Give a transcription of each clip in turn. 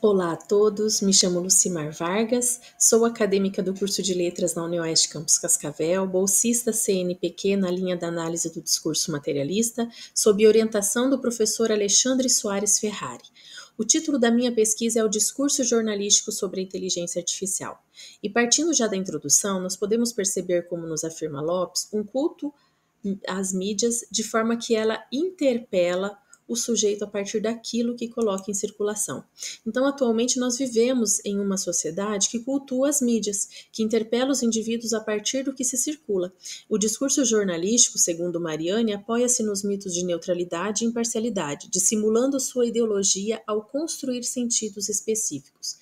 Olá a todos, me chamo Lucimar Vargas, sou acadêmica do curso de Letras na UniOeste Campus Cascavel, bolsista CNPq na linha da análise do discurso materialista, sob orientação do professor Alexandre Soares Ferrari. O título da minha pesquisa é o Discurso Jornalístico sobre a Inteligência Artificial. E partindo já da introdução, nós podemos perceber, como nos afirma Lopes, um culto às mídias de forma que ela interpela o sujeito a partir daquilo que coloca em circulação. Então, atualmente, nós vivemos em uma sociedade que cultua as mídias, que interpela os indivíduos a partir do que se circula. O discurso jornalístico, segundo Mariani, apoia-se nos mitos de neutralidade e imparcialidade, dissimulando sua ideologia ao construir sentidos específicos.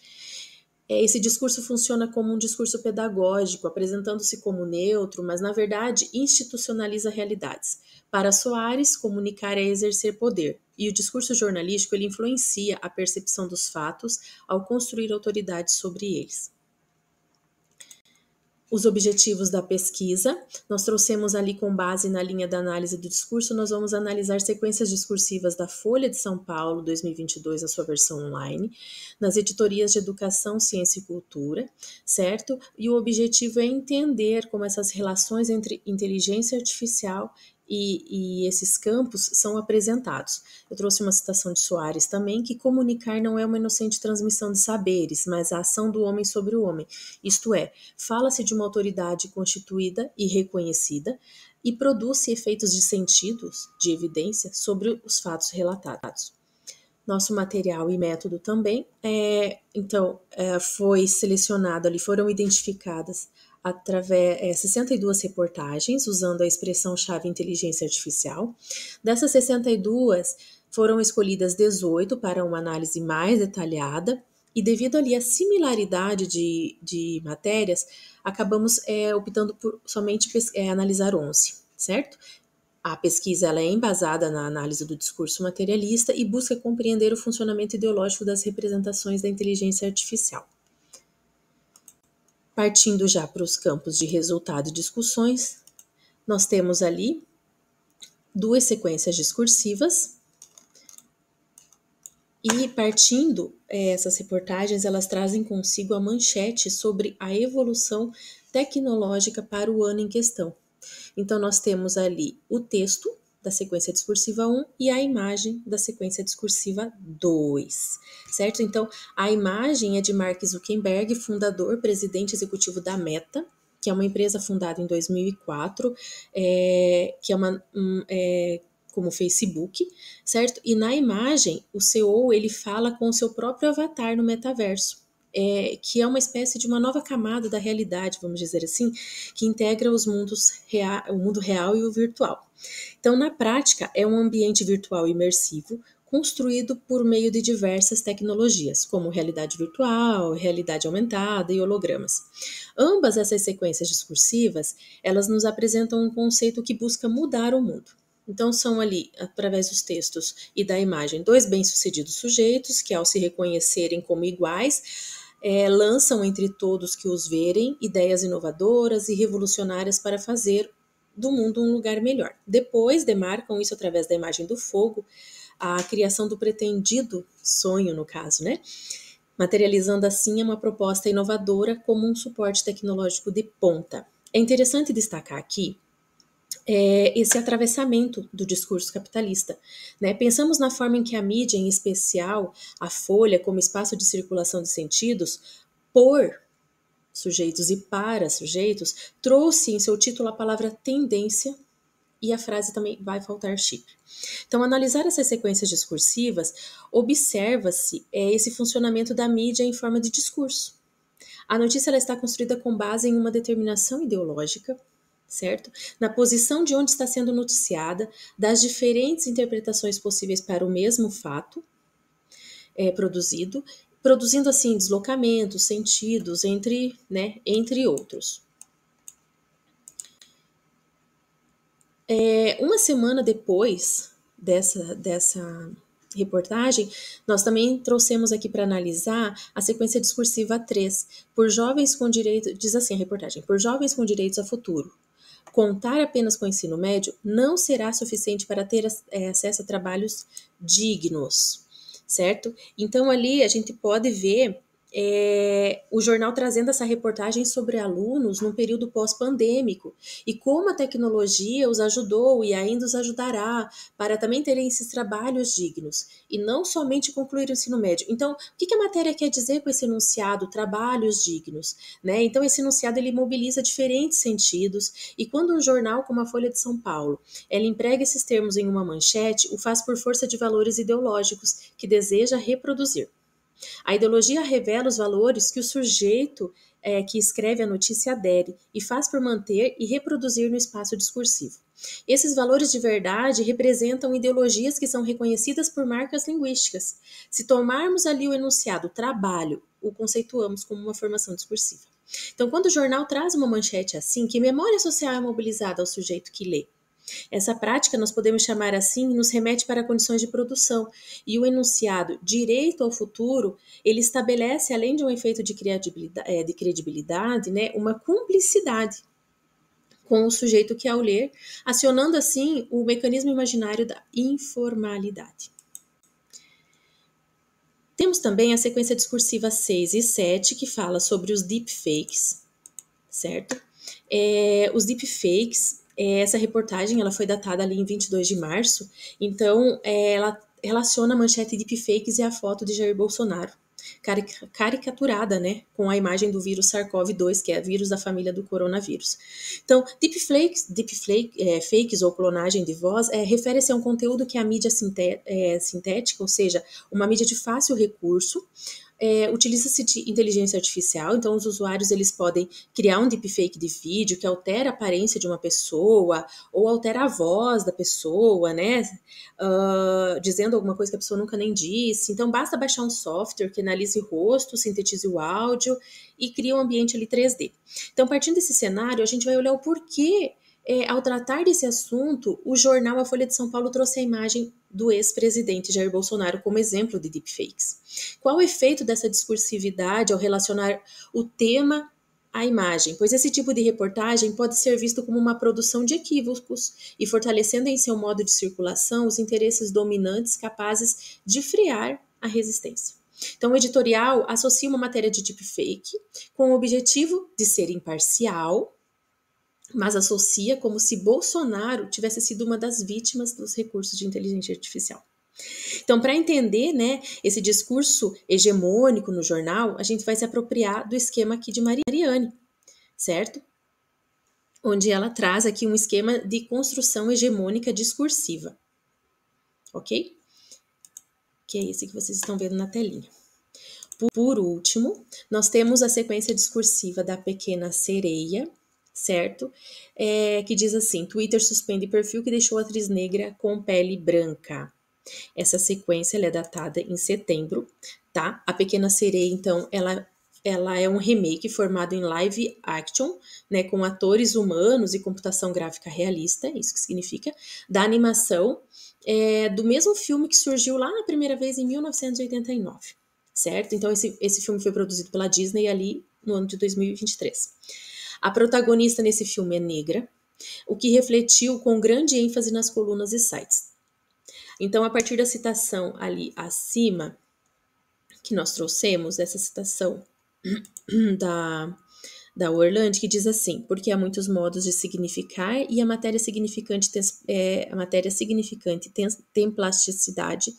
Esse discurso funciona como um discurso pedagógico, apresentando-se como neutro, mas na verdade institucionaliza realidades. Para Soares, comunicar é exercer poder, e o discurso jornalístico ele influencia a percepção dos fatos ao construir autoridade sobre eles. Os objetivos da pesquisa, nós trouxemos ali com base na linha da análise do discurso, nós vamos analisar sequências discursivas da Folha de São Paulo 2022, a sua versão online, nas editorias de Educação, Ciência e Cultura, certo? E o objetivo é entender como essas relações entre inteligência artificial e esses campos são apresentados. Eu trouxe uma citação de Soares também, que comunicar não é uma inocente transmissão de saberes, mas a ação do homem sobre o homem. Isto é, fala-se de uma autoridade constituída e reconhecida e produz efeitos de sentidos, de evidência, sobre os fatos relatados. Nosso material e método também, foi selecionado ali, foram identificadas através 62 reportagens, usando a expressão-chave inteligência artificial. Dessas 62, foram escolhidas 18 para uma análise mais detalhada, e devido ali à similaridade de matérias, acabamos optando por somente analisar 11, certo? A pesquisa ela é embasada na análise do discurso materialista e busca compreender o funcionamento ideológico das representações da inteligência artificial. Partindo já para os campos de resultado e discussões, nós temos ali duas sequências discursivas e partindo essas reportagens, elas trazem consigo a manchete sobre a evolução tecnológica para o ano em questão. Então, nós temos ali o texto da sequência discursiva 1 e a imagem da sequência discursiva 2, certo? Então, a imagem é de Mark Zuckerberg, fundador, presidente executivo da Meta, que é uma empresa fundada em 2004, que é como Facebook, certo? E na imagem, o CEO, ele fala com o seu próprio avatar no metaverso, que é uma espécie de uma nova camada da realidade, vamos dizer assim, que integra o mundo real e o virtual. Então, na prática, é um ambiente virtual imersivo, construído por meio de diversas tecnologias, como realidade virtual, realidade aumentada e hologramas. Ambas essas sequências discursivas, elas nos apresentam um conceito que busca mudar o mundo. Então, são ali, através dos textos e da imagem, dois bem-sucedidos sujeitos que, ao se reconhecerem como iguais, lançam entre todos que os verem ideias inovadoras e revolucionárias para fazer do mundo um lugar melhor. Depois, demarcam isso através da imagem do fogo, a criação do pretendido sonho, no caso, né? Materializando assim uma proposta inovadora como um suporte tecnológico de ponta. É interessante destacar aqui esse atravessamento do discurso capitalista. Né? Pensamos na forma em que a mídia, em especial a Folha, como espaço de circulação de sentidos, por sujeitos e para sujeitos, trouxe em seu título a palavra tendência e a frase também vai faltar chip. Então, analisar essas sequências discursivas, observa-se esse funcionamento da mídia em forma de discurso. A notícia ela está construída com base em uma determinação ideológica, certo? Na posição de onde está sendo noticiada, das diferentes interpretações possíveis para o mesmo fato produzindo assim deslocamentos, sentidos, entre outros. Uma semana depois dessa reportagem, nós também trouxemos aqui para analisar a sequência discursiva 3, por jovens com direito, diz assim a reportagem, por jovens com direitos a futuro. Contar apenas com o ensino médio não será suficiente para ter acesso a trabalhos dignos, certo? Então ali a gente pode ver o jornal trazendo essa reportagem sobre alunos num período pós-pandêmico e como a tecnologia os ajudou e ainda os ajudará para também terem esses trabalhos dignos e não somente concluir o ensino médio. Então, o que a matéria quer dizer com esse enunciado, trabalhos dignos? Né? Então, esse enunciado ele mobiliza diferentes sentidos e quando um jornal como a Folha de São Paulo ela emprega esses termos em uma manchete, o faz por força de valores ideológicos que deseja reproduzir. A ideologia revela os valores que o sujeito que escreve a notícia adere e faz por manter e reproduzir no espaço discursivo. Esses valores de verdade representam ideologias que são reconhecidas por marcas linguísticas. Se tomarmos ali o enunciado trabalho, o conceituamos como uma formação discursiva. Então, quando o jornal traz uma manchete assim, que memória social é mobilizada ao sujeito que lê? Essa prática, nós podemos chamar assim, nos remete para condições de produção. E o enunciado direito ao futuro, ele estabelece, além de um efeito de credibilidade, né, uma cumplicidade com o sujeito que, ao ler, acionando assim o mecanismo imaginário da informalidade. Temos também a sequência discursiva 6 e 7, que fala sobre os deepfakes, certo? Os deepfakes, essa reportagem ela foi datada ali em 22 de março, então ela relaciona a manchete deepfakes e a foto de Jair Bolsonaro, caricaturada, né, com a imagem do vírus SARS-CoV-2, que é o vírus da família do coronavírus. Então, fakes ou clonagem de voz refere-se a um conteúdo que a mídia sintética, ou seja, uma mídia de fácil recurso, utiliza-se de inteligência artificial, então os usuários eles podem criar um deepfake de vídeo que altera a aparência de uma pessoa ou altera a voz da pessoa, né, dizendo alguma coisa que a pessoa nunca nem disse. Então basta baixar um software que analise o rosto, sintetize o áudio e cria um ambiente ali 3D. Então, partindo desse cenário, a gente vai olhar o porquê ao tratar desse assunto, o jornal A Folha de São Paulo trouxe a imagem do ex-presidente Jair Bolsonaro como exemplo de deepfakes. Qual o efeito dessa discursividade ao relacionar o tema à imagem? Pois esse tipo de reportagem pode ser visto como uma produção de equívocos e fortalecendo em seu modo de circulação os interesses dominantes capazes de frear a resistência. Então, o editorial associa uma matéria de deepfake com o objetivo de ser imparcial, mas associa como se Bolsonaro tivesse sido uma das vítimas dos recursos de inteligência artificial. Então, para entender, né, esse discurso hegemônico no jornal, a gente vai se apropriar do esquema aqui de Mariane, certo? Onde ela traz aqui um esquema de construção hegemônica discursiva, ok? Que é esse que vocês estão vendo na telinha. Por último, nós temos a sequência discursiva da Pequena Sereia, certo? Que diz assim: Twitter suspende perfil que deixou a atriz negra com pele branca. Essa sequência ela é datada em setembro, tá? A Pequena Sereia, então, ela é um remake formado em live action, né, com atores humanos e computação gráfica realista, isso que significa, da animação do mesmo filme que surgiu lá na primeira vez em 1989, certo? Então, esse filme foi produzido pela Disney ali no ano de 2023. A protagonista nesse filme é negra, o que refletiu com grande ênfase nas colunas e sites. Então, a partir da citação ali acima, que nós trouxemos, essa citação da Orlando, que diz assim: porque há muitos modos de significar e a matéria significante tem plasticidade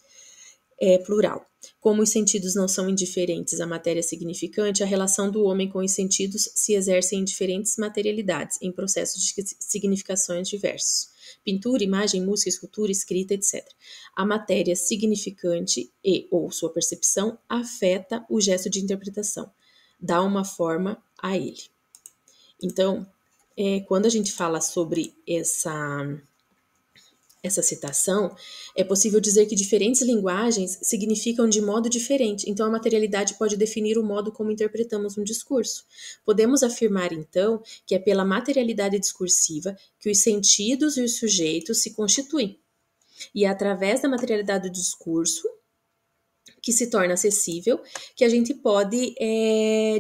plural. Como os sentidos não são indiferentes à matéria significante, a relação do homem com os sentidos se exerce em diferentes materialidades, em processos de significações diversos. Pintura, imagem, música, escultura, escrita, etc. A matéria significante ou sua percepção afeta o gesto de interpretação, dá uma forma a ele. Então, quando a gente fala sobre essa citação, é possível dizer que diferentes linguagens significam de modo diferente, então a materialidade pode definir o modo como interpretamos um discurso. Podemos afirmar, então, que é pela materialidade discursiva que os sentidos e os sujeitos se constituem, e é através da materialidade do discurso, que se torna acessível, que a gente pode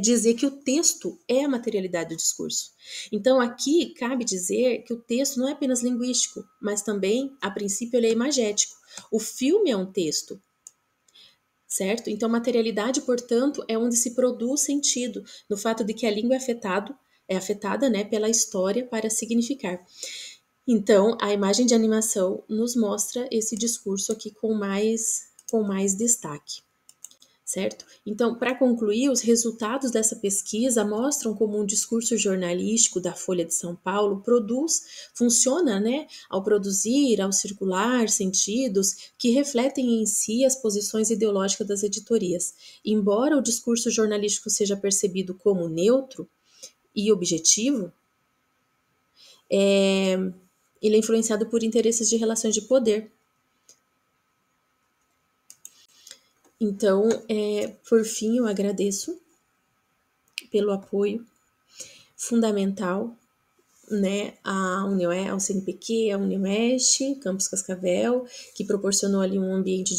dizer que o texto é a materialidade do discurso. Então, aqui cabe dizer que o texto não é apenas linguístico, mas também, a princípio, ele é imagético. O filme é um texto, certo? Então, materialidade, portanto, é onde se produz sentido, no fato de que a língua é afetada, né, pela história para significar. Então, a imagem de animação nos mostra esse discurso aqui com mais destaque, certo? Então, para concluir, os resultados dessa pesquisa mostram como um discurso jornalístico da Folha de São Paulo funciona, né, ao produzir, ao circular sentidos que refletem em si as posições ideológicas das editorias. Embora o discurso jornalístico seja percebido como neutro e objetivo, ele é influenciado por interesses de relações de poder. Então, por fim, eu agradeço pelo apoio fundamental, né, ao CNPq, à Unioeste, Campus Cascavel, que proporcionou ali um ambiente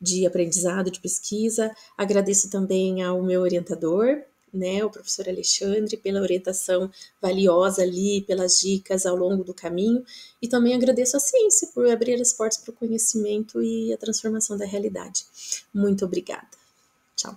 de aprendizado, de pesquisa. Agradeço também ao meu orientador, né, o professor Alexandre, pela orientação valiosa ali, pelas dicas ao longo do caminho, e também agradeço a ciência por abrir as portas para o conhecimento e a transformação da realidade. Muito obrigada. Tchau.